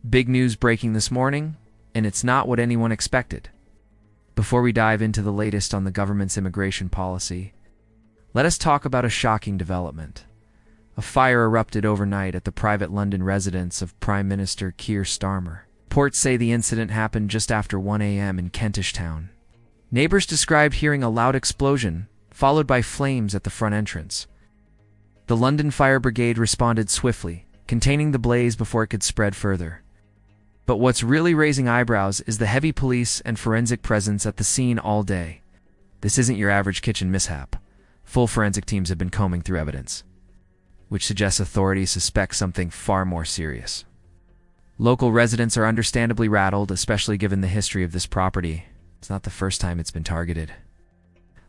Big news breaking this morning, and it's not what anyone expected. Before we dive into the latest on the government's immigration policy, let us talk about a shocking development. A fire erupted overnight at the private London residence of Prime Minister Keir Starmer. Reports say the incident happened just after 1 a.m. in Kentish Town. Neighbors described hearing a loud explosion, followed by flames at the front entrance. The London Fire Brigade responded swiftly, containing the blaze before it could spread further. But what's really raising eyebrows is the heavy police and forensic presence at the scene all day. This isn't your average kitchen mishap. Full forensic teams have been combing through evidence, which suggests authorities suspect something far more serious. Local residents are understandably rattled, especially given the history of this property. It's not the first time it's been targeted.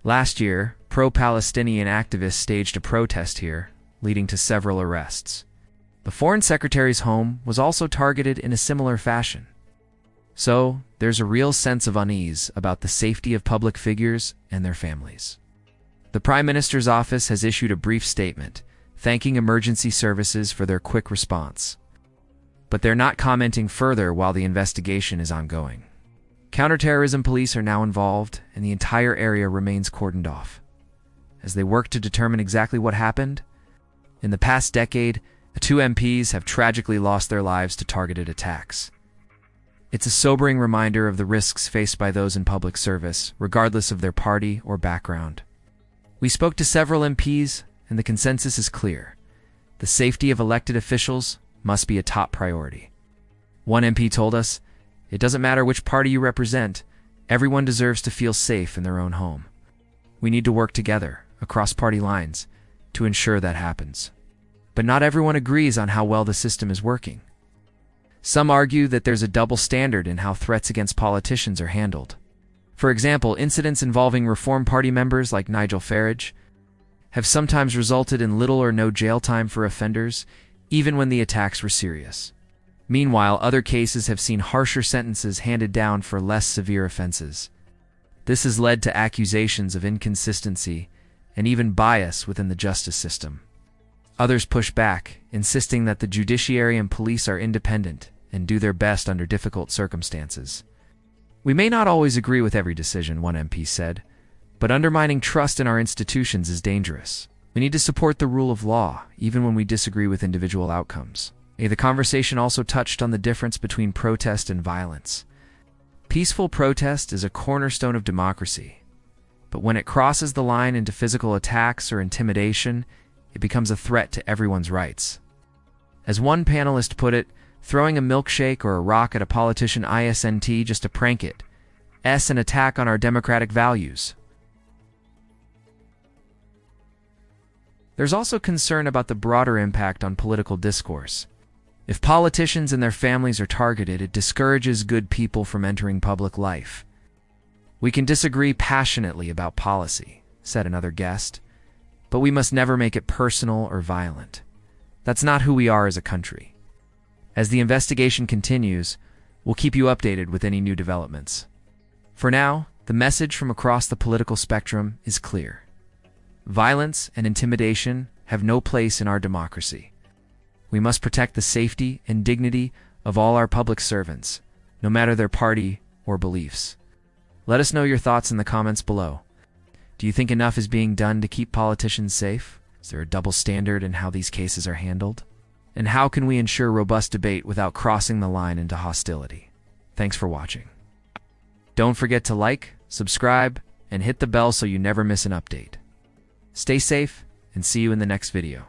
Last year, pro-Palestinian activists staged a protest here, leading to several arrests. The Foreign Secretary's home was also targeted in a similar fashion. So, there's a real sense of unease about the safety of public figures and their families. The Prime Minister's office has issued a brief statement, thanking emergency services for their quick response. But they're not commenting further while the investigation is ongoing. Counter-terrorism police are now involved, and the entire area remains cordoned off. As they work to determine exactly what happened, in the past decade, 2 MPs have tragically lost their lives to targeted attacks. It's a sobering reminder of the risks faced by those in public service, regardless of their party or background. We spoke to several MPs, and the consensus is clear. The safety of elected officials must be a top priority. One MP told us, "It doesn't matter which party you represent, everyone deserves to feel safe in their own home." We need to work together, across party lines, to ensure that happens. But not everyone agrees on how well the system is working. Some argue that there's a double standard in how threats against politicians are handled. For example, incidents involving Reform Party members like Nigel Farage have sometimes resulted in little or no jail time for offenders, even when the attacks were serious. Meanwhile, other cases have seen harsher sentences handed down for less severe offenses. This has led to accusations of inconsistency and even bias within the justice system. Others push back, insisting that the judiciary and police are independent and do their best under difficult circumstances. "We may not always agree with every decision," one MP said, "but undermining trust in our institutions is dangerous. We need to support the rule of law, even when we disagree with individual outcomes." The conversation also touched on the difference between protest and violence. Peaceful protest is a cornerstone of democracy, but when it crosses the line into physical attacks or intimidation, it becomes a threat to everyone's rights. As one panelist put it, throwing a milkshake or a rock at a politician isn't just to prank it. It's an attack on our democratic values. There's also concern about the broader impact on political discourse. If politicians and their families are targeted, it discourages good people from entering public life. "We can disagree passionately about policy," said another guest, "but we must never make it personal or violent. That's not who we are as a country." As the investigation continues, we'll keep you updated with any new developments. For now, the message from across the political spectrum is clear. Violence and intimidation have no place in our democracy. We must protect the safety and dignity of all our public servants, no matter their party or beliefs. Let us know your thoughts in the comments below. Do you think enough is being done to keep politicians safe? Is there a double standard in how these cases are handled? And how can we ensure robust debate without crossing the line into hostility? Thanks for watching. Don't forget to like, subscribe, and hit the bell so you never miss an update. Stay safe, and see you in the next video.